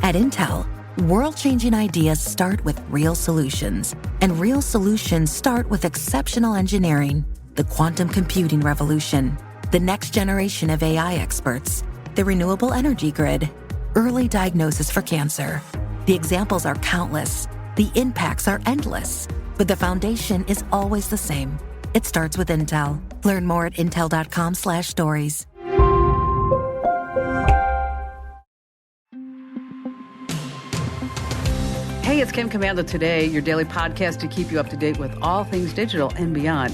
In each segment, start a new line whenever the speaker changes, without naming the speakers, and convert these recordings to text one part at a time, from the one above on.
At Intel, world-changing ideas start with real solutions, and real solutions start with exceptional engineering. The quantum computing revolution, the next generation of AI experts, the renewable energy grid, early diagnosis for cancer. The examples are countless, the impacts are endless, but the foundation is always the same. It starts with Intel. Learn more at intel.com/stories.
Hey, it's Kim Komando today, your daily podcast to keep you up to date with all things digital and beyond.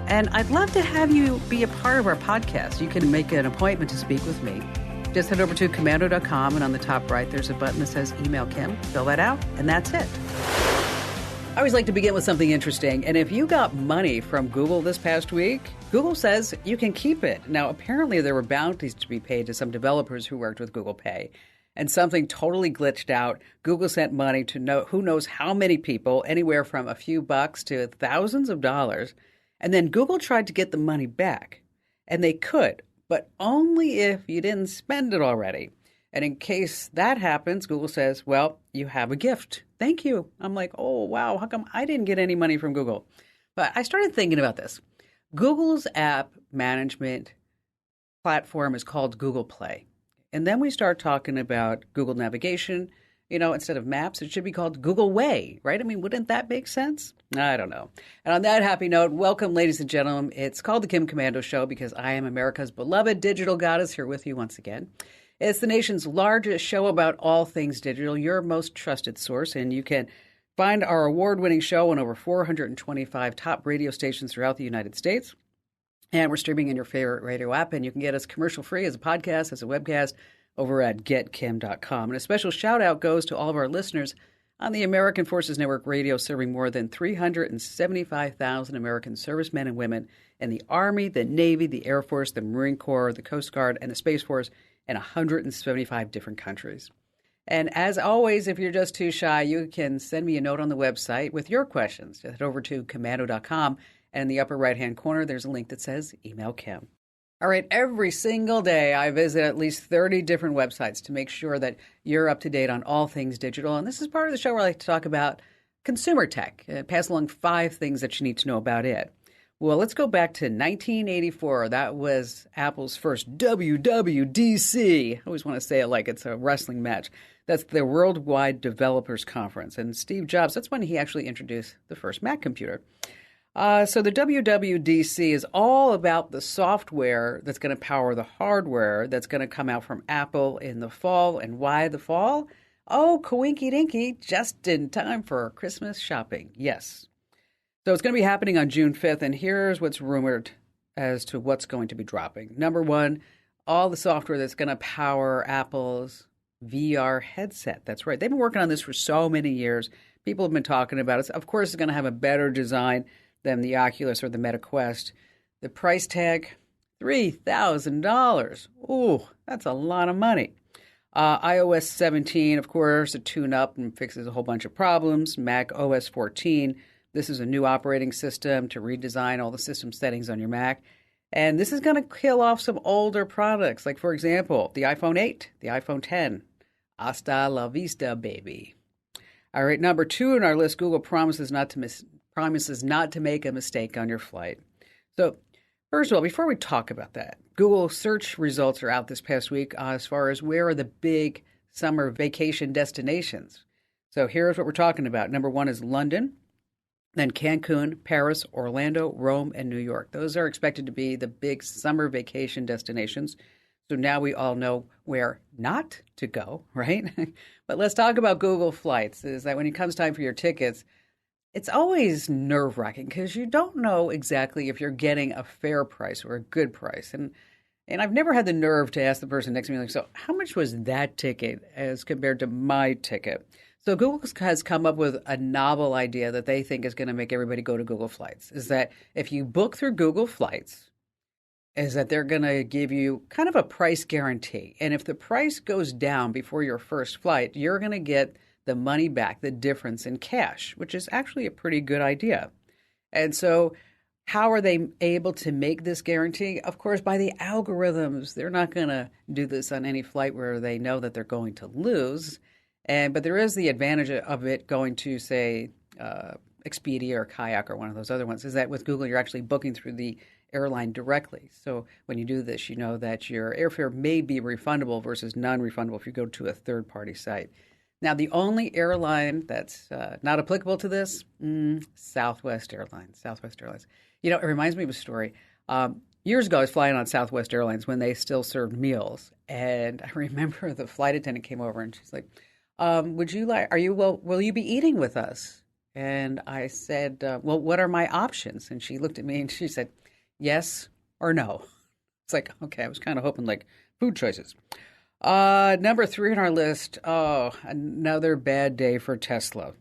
And I'd love to have you be a part of our podcast. You can make an appointment to speak with me. Just head over to Komando.com, and on the top right, there's a button that says Email Kim. Fill that out, and that's it. I always like to begin with something interesting. And if you got money from Google this past week, Google says you can keep it. Now, apparently there were bounties to be paid to some developers who worked with Google Pay. And something totally glitched out. Google sent money to who knows how many people, anywhere from a few bucks to thousands of dollars. And then Google tried to get the money back. And they could, but only if you didn't spend it already. And in case that happens, Google says, well, you have a gift. Thank you. I'm like, oh, wow, how come I didn't get any money from Google? But I started thinking about this. Google's app management platform is called Google Play. And then we start talking about Google Navigation. You know, instead of Maps, it should be called Google Way, right? I mean, wouldn't that make sense? I don't know. And on that happy note, welcome, ladies and gentlemen. It's called the Kim Komando Show because I am America's beloved digital goddess here with you once again. It's the nation's largest show about all things digital, your most trusted source. And you can find our award-winning show on over 425 top radio stations throughout the United States. And we're streaming in your favorite radio app, and you can get us commercial-free as a podcast, as a webcast, over at getkim.com. And a special shout-out goes to all of our listeners on the American Forces Network Radio, serving more than 375,000 American servicemen and women in the Army, the Navy, the Air Force, the Marine Corps, the Coast Guard, and the Space Force in 175 different countries. And as always, if you're just too shy, you can send me a note on the website with your questions. Just head over to Komando.com. And in the upper right-hand corner, there's a link that says Email Kim. All right, every single day I visit at least 30 different websites to make sure that you're up to date on all things digital. And this is part of the show where I like to talk about consumer tech, pass along 5 things that you need to know about it. Well, let's go back to 1984. That was Apple's first WWDC. I always want to say it like it's a wrestling match. That's the Worldwide Developers Conference. And Steve Jobs, that's when he actually introduced the first Mac computer. So the WWDC is all about the software that's going to power the hardware that's going to come out from Apple in the fall. And why the fall? Oh, coinky dinky, just in time for Christmas shopping. Yes. So it's going to be happening on June 5th. And here's what's rumored as to what's going to be dropping. Number one, all the software that's going to power Apple's VR headset. That's right. They've been working on this for so many years. People have been talking about it. Of course, it's going to have a better design than the Oculus or the Meta Quest. The price tag, $3,000. Ooh, that's a lot of money. iOS 17, of course, a tune-up and fixes a whole bunch of problems. Mac OS 14, this is a new operating system to redesign all the system settings on your Mac. And this is going to kill off some older products, like, for example, the iPhone 8, the iPhone 10. Hasta la vista, baby. All right, number 2 on our list, Google promises not to make a mistake on your flight. So, first of all, before we talk about that, Google search results are out this past week as far as where are the big summer vacation destinations. So here's what we're talking about. Number 1 is London, then Cancun, Paris, Orlando, Rome, and New York. Those are expected to be the big summer vacation destinations. So now we all know where not to go, right? But let's talk about Google Flights. Is that when it comes time for your tickets, it's always nerve-wracking because you don't know exactly if you're getting a fair price or a good price. And I've never had the nerve to ask the person next to me, like, so how much was that ticket as compared to my ticket? So Google has come up with a novel idea that they think is going to make everybody go to Google Flights, is that if you book through Google Flights, is that they're going to give you kind of a price guarantee. And if the price goes down before your first flight, you're going to get the money back, the difference in cash, which is actually a pretty good idea. And so how are they able to make this guarantee? Of course, by the algorithms. They're not going to do this on any flight where they know that they're going to lose. But there is the advantage of it going to, say, Expedia or Kayak or one of those other ones, is that with Google, you're actually booking through the airline directly. So when you do this, you know that your airfare may be refundable versus non-refundable if you go to a third-party site. Now, the only airline that's not applicable to this, Southwest Airlines. Southwest Airlines. You know, it reminds me of a story. Years ago, I was flying on Southwest Airlines when they still served meals. And I remember the flight attendant came over and she's like, will you be eating with us? And I said, well, what are my options? And she looked at me and she said, yes or no. It's like, okay, I was kind of hoping like food choices. Number 3 on our list. Oh, another bad day for Tesla.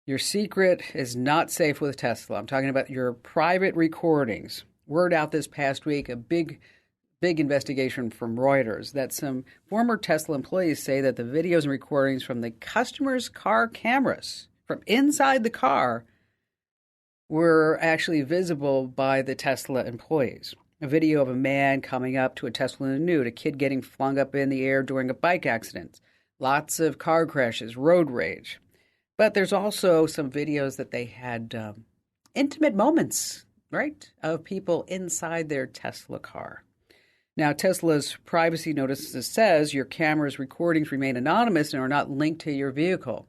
Your secret is not safe with Tesla. I'm talking about your private recordings. Word out this past week, a big investigation from Reuters that some former Tesla employees say that the videos and recordings from the customer's car cameras from inside the car were actually visible by the Tesla employees. A video of a man coming up to a Tesla in the nude, a kid getting flung up in the air during a bike accident, lots of car crashes, road rage. But there's also some videos that they had intimate moments, right, of people inside their Tesla car. Now, Tesla's privacy notice says your camera's recordings remain anonymous and are not linked to your vehicle.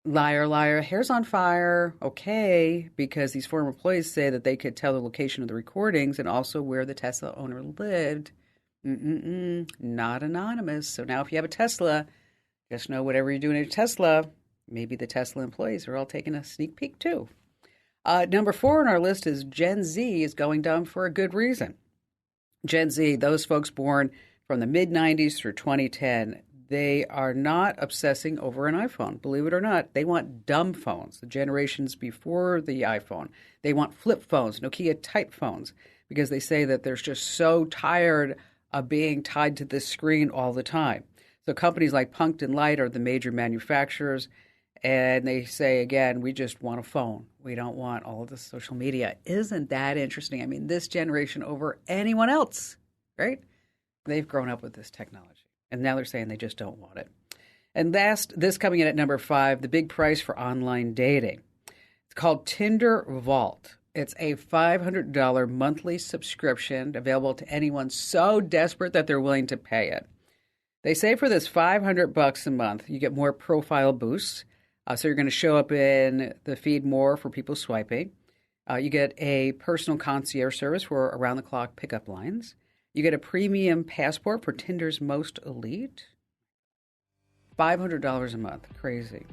Liar, liar, hair's on fire. Okay, because these former employees say that they could tell the location of the recordings and also where the Tesla owner lived. Not anonymous. So now if you have a Tesla, just know whatever you're doing at a Tesla, maybe the Tesla employees are all taking a sneak peek too. Number 4 on our list is Gen Z is going dumb for a good reason. Gen Z, those folks born from the mid-90s through 2010, they are not obsessing over an iPhone. Believe it or not, they want dumb phones, the generations before the iPhone. They want flip phones, Nokia type phones, because they say that they're just so tired of being tied to this screen all the time. So companies like Puncton Light are the major manufacturers, and they say, again, we just want a phone. We don't want all of the social media. Isn't that interesting? I mean, this generation over anyone else, right? They've grown up with this technology. And now they're saying they just don't want it. And last, this coming in at number 5, the big price for online dating. It's called Tinder Vault. It's a $500 monthly subscription available to anyone so desperate that they're willing to pay it. They say for this $500 a month, you get more profile boosts. So you're going to show up in the feed more for people swiping. You get a personal concierge service for around-the-clock pickup lines. You get a premium passport for Tinder's most elite. $500 a month. Crazy.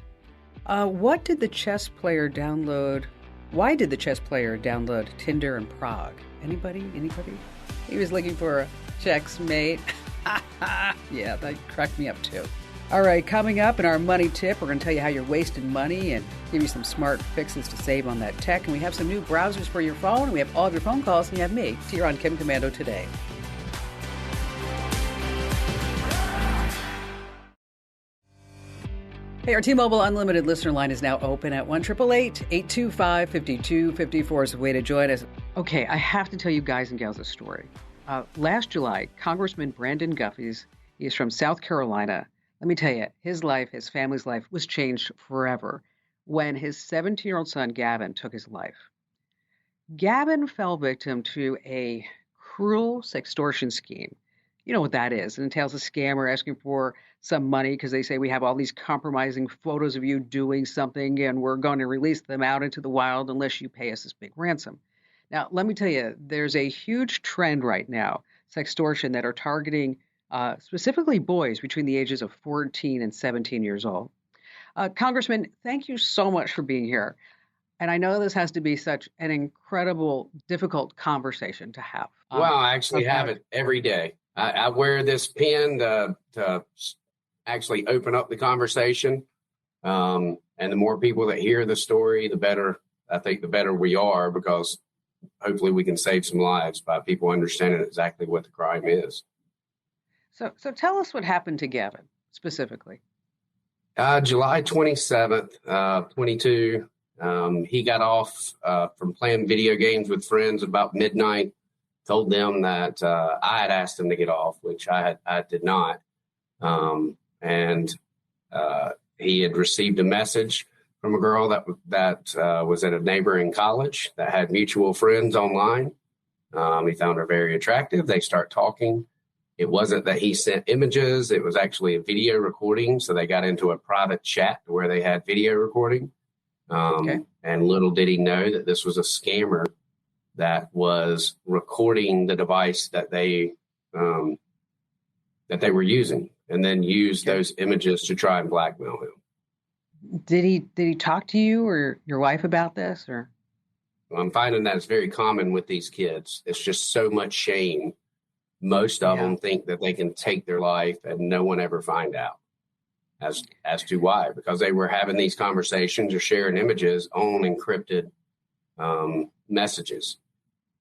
What did the chess player download? Why did the chess player download Tinder in Prague? Anybody? He was looking for a checkmate. Yeah, that cracked me up too. All right, coming up in our money tip, we're going to tell you how you're wasting money and give you some smart fixes to save on that tech. And we have some new browsers for your phone, and we have all of your phone calls, and you have me. So you're on Kim Komando today. Hey, our T-Mobile Unlimited listener line is now open at 1-888-825-5254 is the way to join us. Okay, I have to tell you guys and gals a story. Last July, Congressman Brandon Guffey's, he's from South Carolina. Let me tell you, his life, his family's life was changed forever when his 17-year-old son, Gavin, took his life. Gavin fell victim to a cruel sextortion scheme. You know what that is. It entails a scammer asking for some money because they say we have all these compromising photos of you doing something and we're going to release them out into the wild unless you pay us this big ransom. Now, let me tell you, there's a huge trend right now, sextortion, that are targeting specifically boys between the ages of 14 and 17 years old. Congressman, thank you so much for being here. And I know this has to be such an incredible, difficult conversation to have.
Well, I actually have it every day. I wear this pin to actually open up the conversation. And the more people that hear the story, the better, I think the better we are, because hopefully we can save some lives by people understanding exactly what the crime is.
So tell us what happened to Gavin specifically.
July 27th, 22, he got off from playing video games with friends about midnight. Told them that I had asked him to get off, which I did not. And he had received a message from a girl that was at a neighboring college that had mutual friends online. He found her very attractive. They start talking. It wasn't that he sent images. It was actually a video recording. So they got into a private chat where they had video recording. And little did he know that this was a scammer that was recording the device that they were using, and then used those images to try and blackmail him.
Did he talk to you or your wife about this? Or
I'm finding that it's very common with these kids. It's just so much shame. Most of them think that they can take their life and no one ever find out as to why, because they were having these conversations or sharing images on encrypted messages.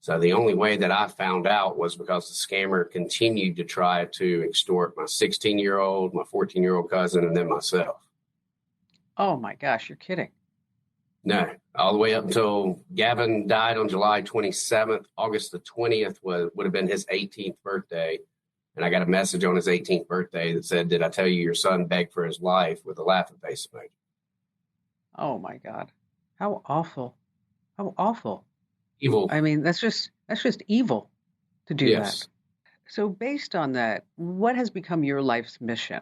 So the only way that I found out was because the scammer continued to try to extort my 16-year-old, my 14-year-old cousin, and then myself.
Oh my gosh, you're kidding.
No, all the way up until Gavin died on July 27th. August the 20th would have been his 18th birthday. And I got a message on his 18th birthday that said, "Did I tell you your son begged for his life?" with a laughing face emoji.
Oh my God. How awful. How awful.
Evil.
I mean, that's just evil to do that. So based on that, what has become your life's mission?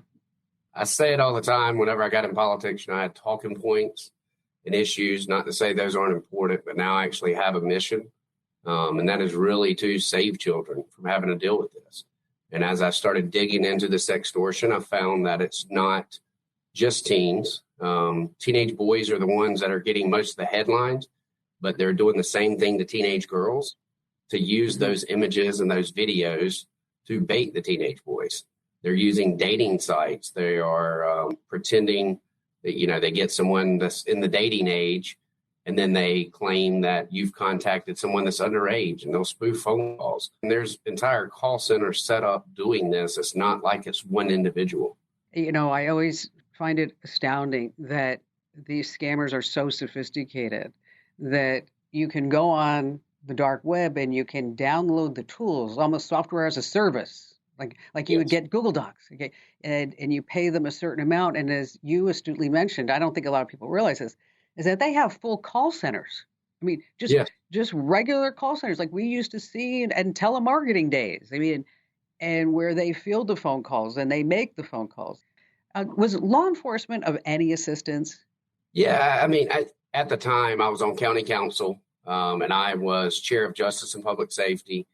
I say it all the time. Whenever I got in politics, I had talking points and issues, not to say those aren't important, but now I actually have a mission. And that is really to save children from having to deal with this. And as I started digging into the sextortion, I found that it's not just teens. Teenage boys are the ones that are getting most of the headlines, but they're doing the same thing to teenage girls, to use those images and those videos to bait the teenage boys. They're using dating sites. They are pretending that, they get someone that's in the dating age, and then they claim that you've contacted someone that's underage, and they'll spoof phone calls. And there's entire call centers set up doing this. It's not like it's one individual.
I always find it astounding that these scammers are so sophisticated that you can go on the dark web and you can download the tools, almost software as a service, like you would get Google Docs, okay, and you pay them a certain amount. And as you astutely mentioned, I don't think a lot of people realize this, is that they have full call centers. I mean, just regular call centers like we used to see in telemarketing days. I mean, and where they field the phone calls and they make the phone calls. Was law enforcement of any assistance?
Yeah, I mean, at the time I was on county council, and I was chair of justice and public safety.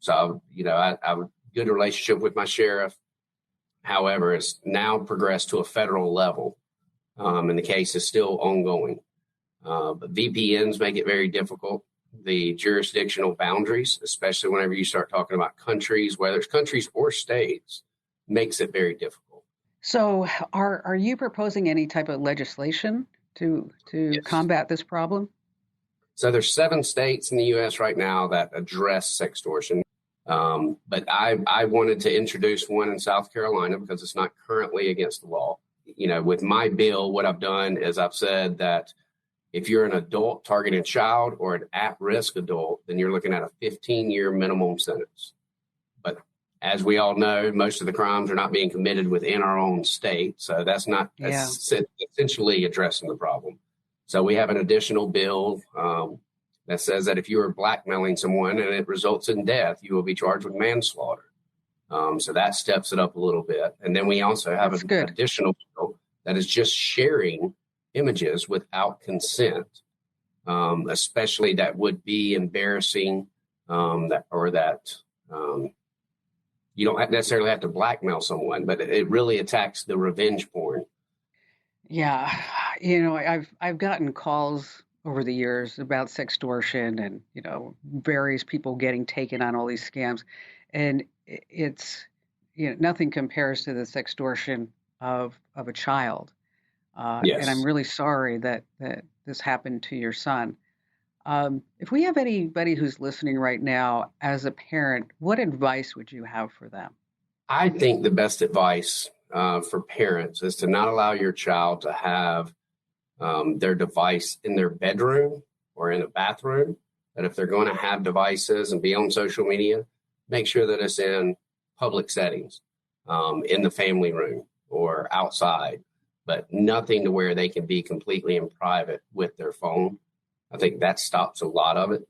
So, I have a good relationship with my sheriff. However, it's now progressed to a federal level. And the case is still ongoing. But VPNs make it very difficult. The jurisdictional boundaries, especially whenever you start talking about countries, whether it's countries or states, makes it very difficult.
So are you proposing any type of legislation to combat this problem?
So there's 7 states in the U.S. right now that address sextortion. But I wanted to introduce one in South Carolina because it's not currently against the law. With my bill, what I've done is I've said that if you're an adult targeting a child or an at-risk adult, then you're looking at a 15-year minimum sentence. But as we all know, most of the crimes are not being committed within our own state. So that's not essentially addressing the problem. So we have an additional bill that says that if you are blackmailing someone and it results in death, you will be charged with manslaughter. So that steps it up a little bit. And then we also have an additional bill that is just sharing images without consent, especially that would be embarrassing, that you don't necessarily have to blackmail someone, but it really attacks the revenge porn.
Yeah. I've gotten calls over the years about sextortion and, various people getting taken on all these scams. And it's, nothing compares to the sextortion of a child.
Yes.
And I'm really sorry that this happened to your son. If we have anybody who's listening right now as a parent, what advice would you have for them?
I think the best advice for parents is to not allow your child to have their device in their bedroom or in a bathroom. That if they're going to have devices and be on social media, make sure that it's in public settings, in the family room or outside. but nothing to where they can be completely in private with their phone. I think that stops a lot of it.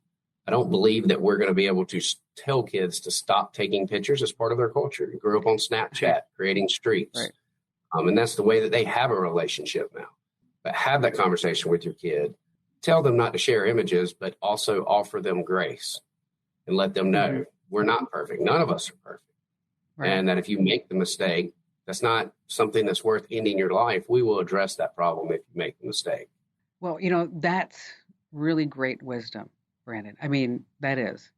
I don't believe that we're going to be able to tell kids to stop taking pictures as part of their culture. You grew up on Snapchat, creating streaks.
Right.
And that's the way that they have a relationship now. But have that conversation with your kid. Tell them not to share images, but also offer them grace and let them know we're not perfect. None of us are perfect. Right. And that if you make the mistake, that's not something that's worth ending your life. We will address that problem if you make the mistake.
Well, that's really great wisdom, Brandon. I mean, that is,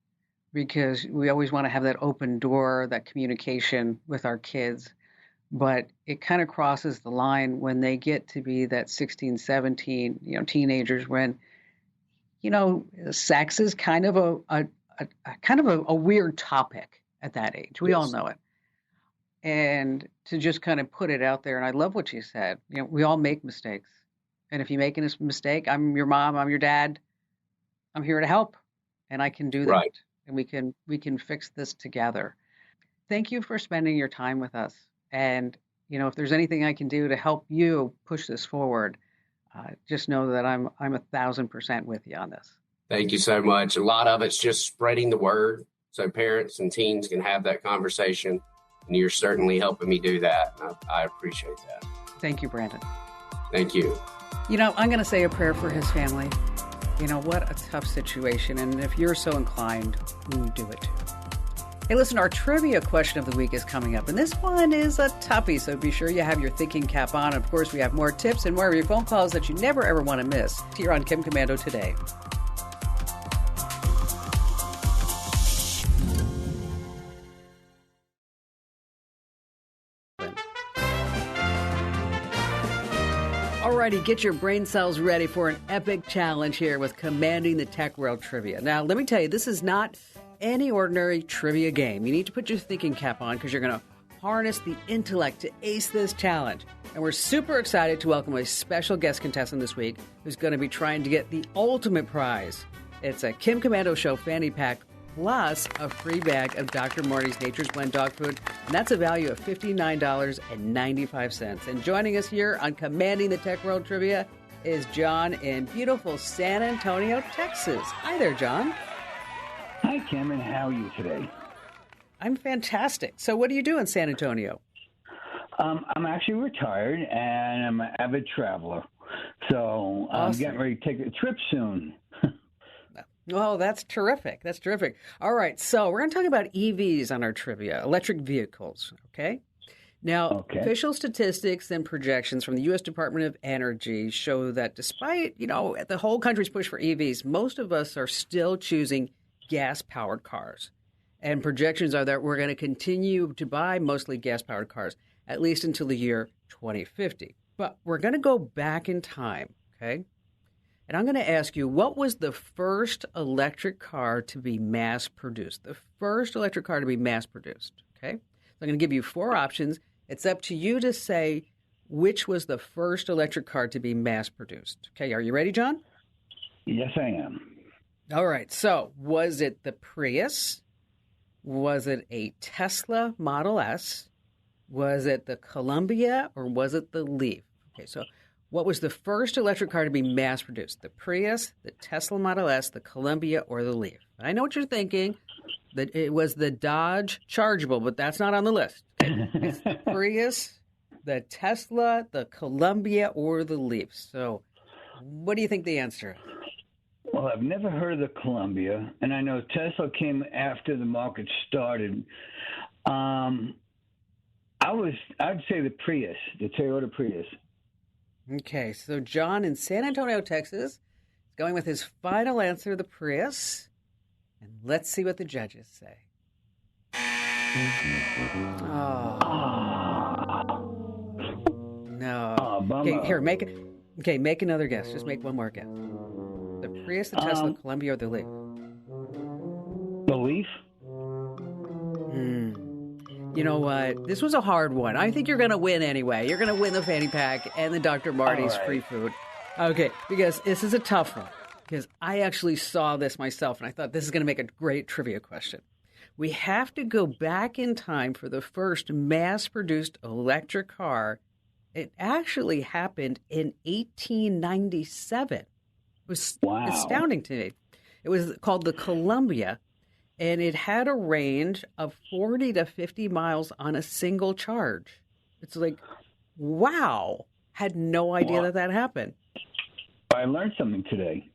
because we always want to have that open door, that communication with our kids. But it kind of crosses the line when they get to be that 16, 17, teenagers, when, sex is kind of a weird topic at that age. We all know it. And to just kind of put it out there, and I love what you said, we all make mistakes. And if you make a mistake, I'm your mom, I'm your dad, I'm here to help, and I can do that. Right. And we can fix this together. Thank you for spending your time with us. And, if there's anything I can do to help you push this forward, just know that I'm 1,000% with you on this.
Thank you so much. A lot of it's just spreading the word so parents and teens can have that conversation. And you're certainly helping me do that. I appreciate that.
Thank you, Brandon.
Thank you.
I'm going to say a prayer for his family. What a tough situation. And if you're so inclined, do it too. Hey, listen, our trivia question of the week is coming up. And this one is a toughie, so be sure you have your thinking cap on. Of course, we have more tips and more of your phone calls that you never, ever want to miss here on Kim Komando Today. Alrighty, get your brain cells ready for an epic challenge here with Commanding the Tech World Trivia. Now, let me tell you, this is not any ordinary trivia game. You need to put your thinking cap on because you're going to harness the intellect to ace this challenge. And we're super excited to welcome a special guest contestant this week who's going to be trying to get the ultimate prize. It's a Kim Komando Show fanny pack plus a free bag of Dr. Marty's Nature's Blend dog food, and that's a value of $59.95. And joining us here on Commanding the Tech World Trivia is John in beautiful San Antonio, Texas. Hi there, John.
Hi, Kim, and how are you today?
I'm fantastic. So what do you do in San Antonio?
I'm actually retired, and I'm an avid traveler. So I'm getting ready to take a trip soon.
Oh, that's terrific. That's terrific. All right. So we're going to talk about EVs on our trivia, electric vehicles. Okay. Now, official statistics and projections from the U.S. Department of Energy show that despite, the whole country's push for EVs, most of us are still choosing gas-powered cars. And projections are that we're going to continue to buy mostly gas-powered cars, at least until the year 2050. But we're going to go back in time, okay? And I'm going to ask you, what was the first electric car to be mass-produced? The first electric car to be mass-produced, okay? So I'm going to give you 4 options. It's up to you to say which was the first electric car to be mass-produced. Okay, are you ready, John?
Yes, I am.
All right, so was it the Prius? Was it a Tesla Model S? Was it the Columbia, or was it the Leaf? Okay, so what was the first electric car to be mass-produced? The Prius, the Tesla Model S, the Columbia, or the Leaf? I know what you're thinking, that it was the Dodge Chargeable, but that's not on the list. Okay? It's the Prius, the Tesla, the Columbia, or the Leaf. So what do you think the answer is?
Well, I've never heard of the Columbia, and I know Tesla came after the market started. I'd say the Prius, the Toyota Prius.
Okay, so John in San Antonio, Texas, is going with his final answer, the Prius. And let's see what the judges say. Oh. No. Okay, here, make another guess. Just make one more guess. The Prius, the Tesla, Columbia, or the Leaf?
The Leaf?
You know what? This was a hard one. I think you're going to win anyway. You're going to win the fanny pack and the Dr. Marty's free food. Okay, because this is a tough one. Because I actually saw this myself, and I thought this is going to make a great trivia question. We have to go back in time for the first mass-produced electric car It actually happened in 1897. It was astounding to me. It was called the Columbia, and it had a range of 40 to 50 miles on a single charge. It's like, wow. Had no idea that happened.
I learned something today.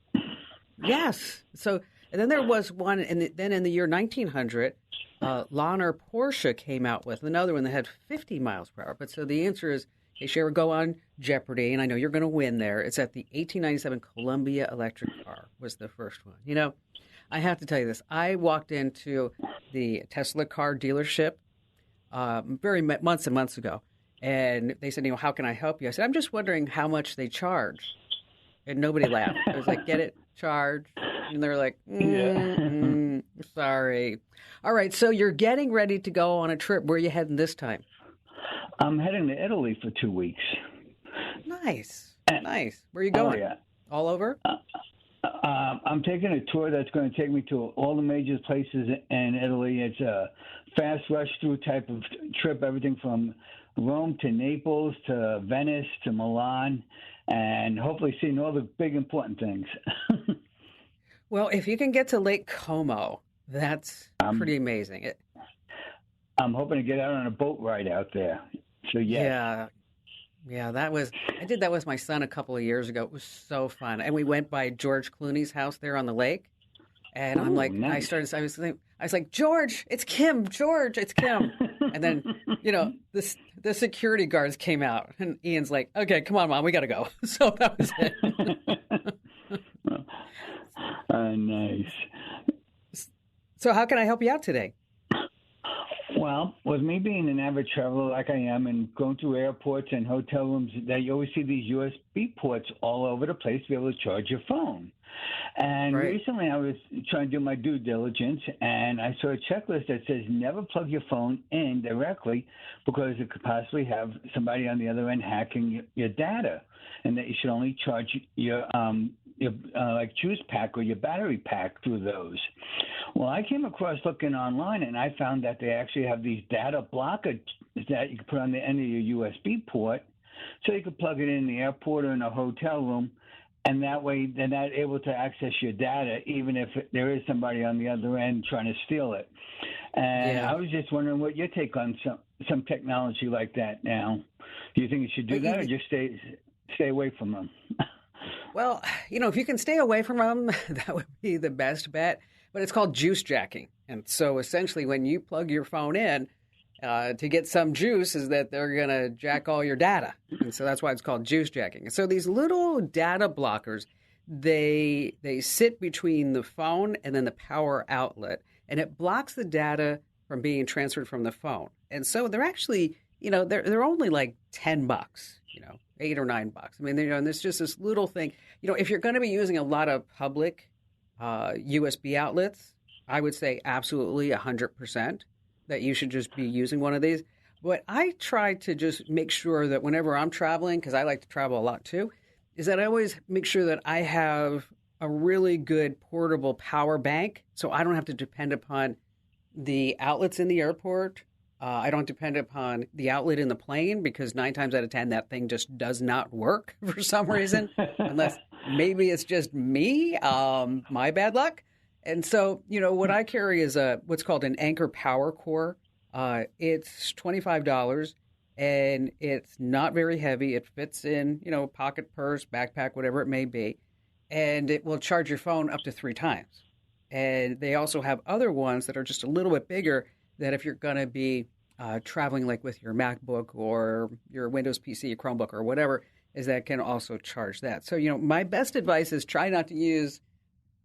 Yes. So, and then there was one, and then in the year 1900, Lahner Porsche came out with another one that had 50 miles per hour. But so the answer is, in case you ever go on Jeopardy, and I know you're going to win there, it's at the 1897 Columbia electric car was the first one. You know, I have to tell you this. I walked into the Tesla car dealership months and months ago, and they said, how can I help you? I said, I'm just wondering how much they charge. And nobody laughed. I was like, get it? Charge? And they're like, sorry. All right, so you're getting ready to go on a trip. Where are you heading this time?
I'm heading to Italy for 2 weeks.
Nice. Nice. Where are you going?
Oh, yeah.
All over?
I'm taking a tour that's going to take me to all the major places in Italy. It's a fast rush through type of trip, everything from Rome to Naples to Venice to Milan, and hopefully seeing all the big important things.
Well, if you can get to Lake Como, that's pretty amazing.
I'm hoping to get out on a boat ride out there. So
yeah, I did that with my son a couple of years ago. It was so fun, and we went by George Clooney's house there on the lake. And I'm like, nice. I was like, George, it's Kim. George, it's Kim. And then, the security guards came out, and Ian's like, okay, come on, Mom, we got to go. So that was it.
Nice.
So how can I help you out today?
Well, with me being an avid traveler like I am and going through airports and hotel rooms, that you always see these USB ports all over the place to be able to charge your phone. And recently I was trying to do my due diligence, and I saw a checklist that says never plug your phone in directly because it could possibly have somebody on the other end hacking your data, and that you should only charge your like juice pack or your battery pack through those. Well, I came across looking online, and I found that they actually have these data blockers that you can put on the end of your USB port, so you can plug it in the airport or in a hotel room, and that way they're not able to access your data, even if there is somebody on the other end trying to steal it. And I was just wondering what your take on some technology like that now. Do you think you should do that, or just stay away from them?
Well, if you can stay away from them, that would be the best bet. But it's called juice jacking. And so essentially when you plug your phone in to get some juice is that they're going to jack all your data. And so that's why it's called juice jacking. And so these little data blockers, they sit between the phone and then the power outlet. And it blocks the data from being transferred from the phone. And so they're actually, they're only like $10, $8 or $9. I mean, and there's just this little thing. If you're going to be using a lot of public USB outlets, I would say absolutely 100% that you should just be using one of these. But I try to just make sure that whenever I'm traveling, because I like to travel a lot too, is that I always make sure that I have a really good portable power bank so I don't have to depend upon the outlets in the airport. I don't depend upon the outlet in the plane because 9 times out of 10, that thing just does not work for some reason, unless maybe it's just me, my bad luck. And so, what I carry is what's called an Anchor Power Core. It's $25, and it's not very heavy. It fits in, pocket, purse, backpack, whatever it may be, and it will charge your phone up to 3 times. And they also have other ones that are just a little bit bigger that if you're going to be traveling like with your MacBook or your Windows PC, your Chromebook or whatever, is that can also charge that. So, my best advice is try not to use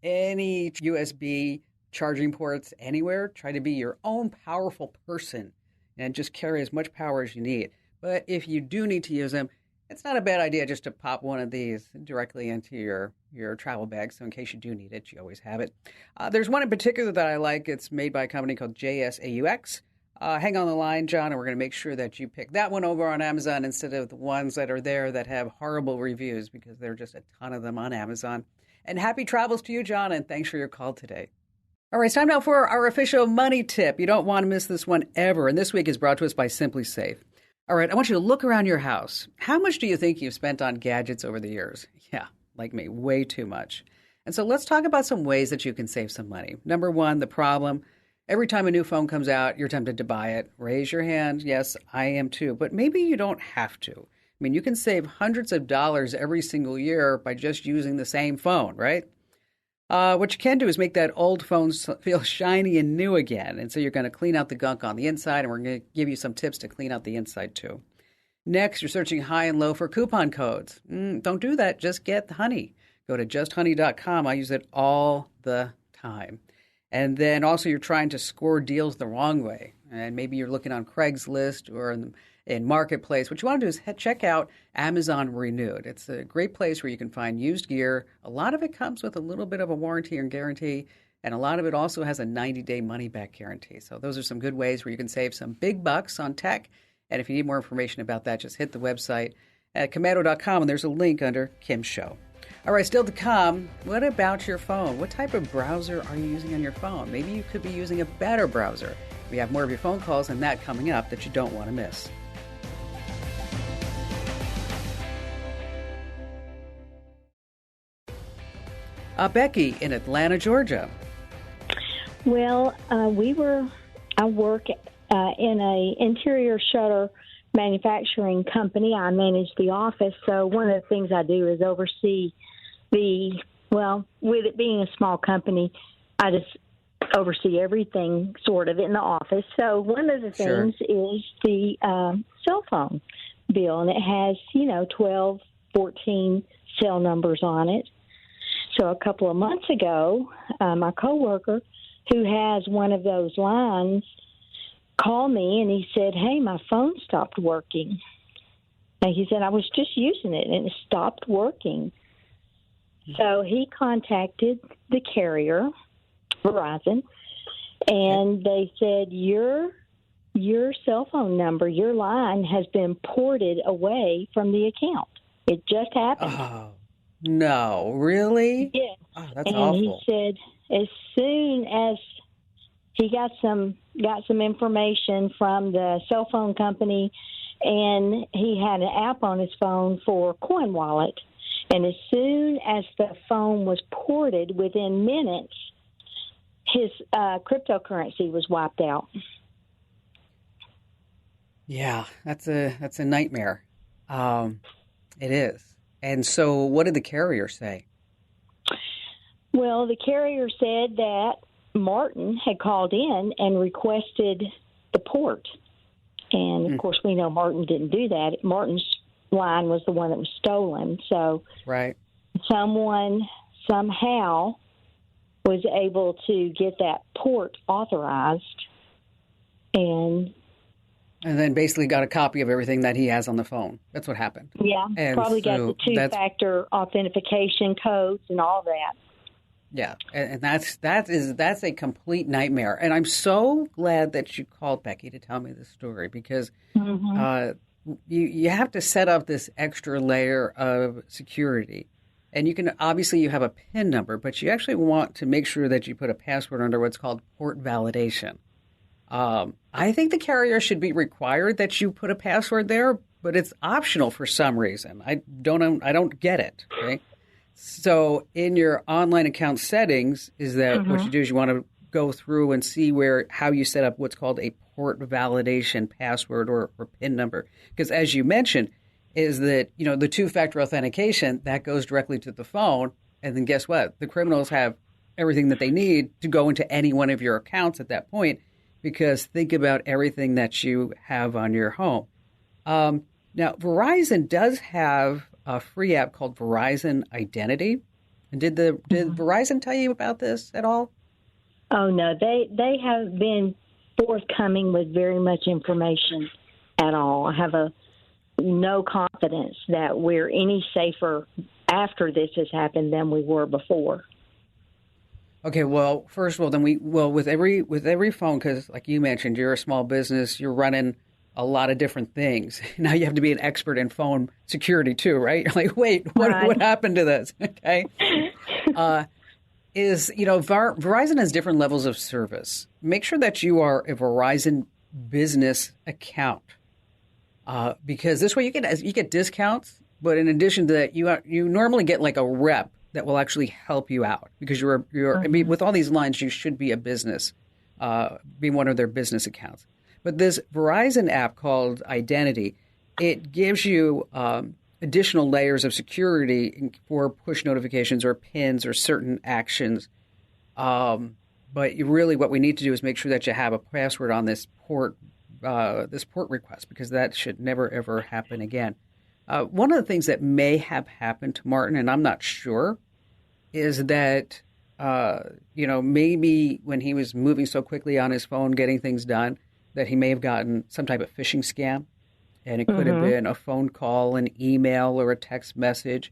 any USB charging ports anywhere. Try to be your own powerful person and just carry as much power as you need. But if you do need to use them, it's not a bad idea just to pop one of these directly into your travel bag. So in case you do need it, you always have it. There's one in particular that I like. It's made by a company called JSAUX. Hang on the line, John, and we're going to make sure that you pick that one over on Amazon instead of the ones that are there that have horrible reviews, because there are just a ton of them on Amazon. And happy travels to you, John, and thanks for your call today. All right, it's time now for our official money tip. You don't want to miss this one ever. And this week is brought to us by Simply Safe. All right, I want you to look around your house. How much do you think you've spent on gadgets over the years? Yeah, like me, way too much. And so let's talk about some ways that you can save some money. Number one, the problem. Every time a new phone comes out, you're tempted to buy it. Raise your hand. Yes, I am too. But maybe you don't have to. I mean, you can save hundreds of dollars every single year by just using the same phone, right? What you can do is make that old phone feel shiny and new again. And so you're going to clean out the gunk on the inside, and we're going to give you some tips to clean out the inside too. Next, you're searching high and low for coupon codes. Don't do that. Just get Honey. Go to justhoney.com. I use it all the time. And then also you're trying to score deals the wrong way. And maybe you're looking on Craigslist or in Marketplace. What you want to do is check out Amazon Renewed. It's a great place where you can find used gear. A lot of it comes with a little bit of a warranty and guarantee, and a lot of it also has a 90-day money-back guarantee. So those are some good ways where you can save some big bucks on tech. And if you need more information about that, just hit the website at Komando.com, and there's a link under Kim's Show. All right, still to come, what about your phone? What type of browser are you using on your phone? Maybe you could be using a better browser. We have more of your phone calls and that coming up that you don't want to miss. Becky in Atlanta, Georgia.
Well, I work in a interior shutter manufacturing company. I manage the office. So one of the things I do is oversee with it being a small company, I just oversee everything sort of in the office. So one of the things is the cell phone bill, and it has, 12, 14 cell numbers on it. So a couple of months ago, my coworker, who has one of those lines, called me and he said, "Hey, my phone stopped working." And he said, "I was just using it and it stopped working." So he contacted the carrier, Verizon, and they said, your cell phone number, your line has been ported away from the account. It just happened.
Oh, no, really?
Yeah.
Oh, that's
and
awful.
He said as soon as he got some information from the cell phone company, and he had an app on his phone for Coin Wallet. And as soon as the phone was ported, within minutes, his cryptocurrency was wiped out.
Yeah, that's a nightmare. It is. And so what did the carrier say?
Well, the carrier said that Martin had called in and requested the port. And, of course, we know Martin didn't do that. Martin's line was the one that was stolen. So someone somehow was able to get that port authorized. And
then basically got a copy of everything that he has on the phone. That's what happened.
Yeah,
and
probably got the two-factor authentication codes and all that.
Yeah, and that's a complete nightmare. And I'm so glad that you called, Becky, to tell me this story, because you have to set up this extra layer of security. And you have a PIN number, but you actually want to make sure that you put a password under what's called port validation. I think the carrier should be required that you put a password there, but it's optional for some reason. I don't get it. Okay? So in your online account settings, is that what you do is you want to go through and see how you set up what's called a port validation password or PIN number. Because as you mentioned, is that, the two-factor authentication, that goes directly to the phone. And then guess what? The criminals have everything that they need to go into any one of your accounts at that point, because think about everything that you have on your home. Now, Verizon does have a free app called Verizon Identity. And did Verizon tell you about this at all?
Oh, no. They have been forthcoming with very much information at all. I have no confidence that we're any safer after this has happened than we were before.
Okay, well, first of all, with every phone, because like you mentioned, you're a small business, you're running a lot of different things. Now you have to be an expert in phone security too, right? You're like, wait, what happened to this? Okay, Verizon has different levels of service. Make sure that you are a Verizon business account. because this way you get discounts, but in addition to that, you normally get like a rep that will actually help you out because I mean, with all these lines, you should be a business, be one of their business accounts. But this Verizon app called Identity, it gives you additional layers of security for push notifications or pins or certain actions. But what we need to do is make sure that you have a password on this port request, because that should never, ever happen again. One of the things that may have happened to Martin, and I'm not sure, is that, maybe when he was moving so quickly on his phone, getting things done, that he may have gotten some type of phishing scam. And it could have been a phone call, an email, or a text message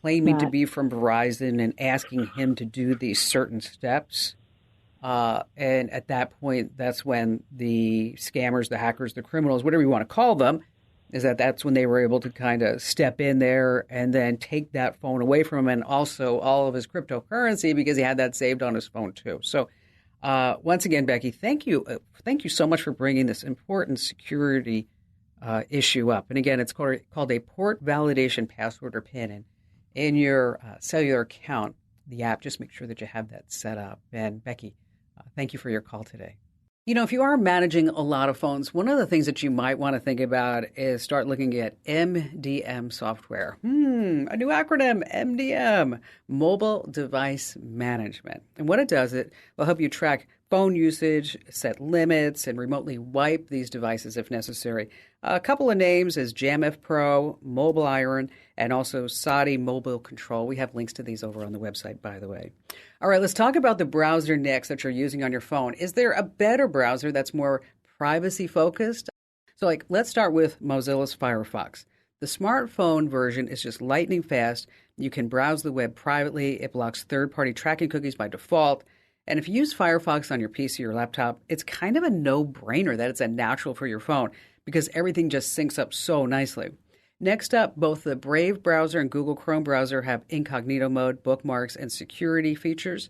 claiming to be from Verizon and asking him to do these certain steps. And at that point, that's when the scammers, the hackers, the criminals, whatever you want to call them, that's when they were able to kind of step in there and then take that phone away from him, and also all of his cryptocurrency, because he had that saved on his phone too. So once again, Becky, thank you so much for bringing this important security issue up. And again, it's called a port validation password or PIN. And in your cellular account, the app, just make sure that you have that set up. And Becky, thank you for your call today. If you are managing a lot of phones, one of the things that you might want to think about is start looking at MDM software. A new acronym, MDM, Mobile Device Management. And what it does, it will help you track phone usage, set limits, and remotely wipe these devices if necessary. A couple of names is JamF Pro, Mobile Iron, and also Saudi Mobile Control. We have links to these over on the website, by the way. All right, let's talk about the browser next that you're using on your phone. Is there a better browser that's more privacy-focused? So, let's start with Mozilla's Firefox. The smartphone version is just lightning fast. You can browse the web privately. It blocks third-party tracking cookies by default. And if you use Firefox on your PC or laptop, it's kind of a no-brainer that it's a natural for your phone because everything just syncs up so nicely. Next up, both the Brave browser and Google Chrome browser have incognito mode, bookmarks, and security features.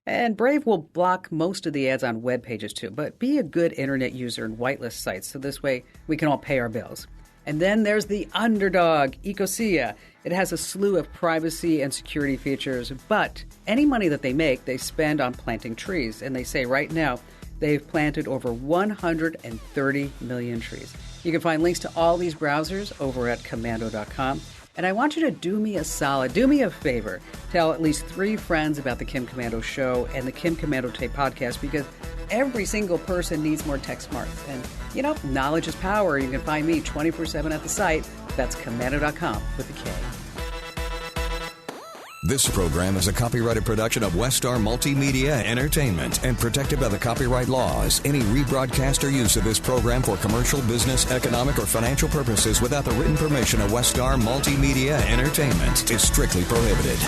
And Brave will block most of the ads on web pages too, but be a good internet user and whitelist sites so this way we can all pay our bills. And then there's the underdog, Ecosia. It has a slew of privacy and security features, but any money that they make, they spend on planting trees. And they say right now, they've planted over 130 million trees. You can find links to all these browsers over at Komando.com. And I want you to do me a solid, do me a favor. Tell at least 3 friends about the Kim Komando Show and the Kim Komando Tape Podcast, because every single person needs more tech smarts. And, knowledge is power. You can find me 24/7 at the site. That's Komando.com with a K.
This program is a copyrighted production of Westar Multimedia Entertainment and protected by the copyright laws. Any rebroadcast or use of this program for commercial, business, economic, or financial purposes without the written permission of Westar Multimedia Entertainment is strictly prohibited.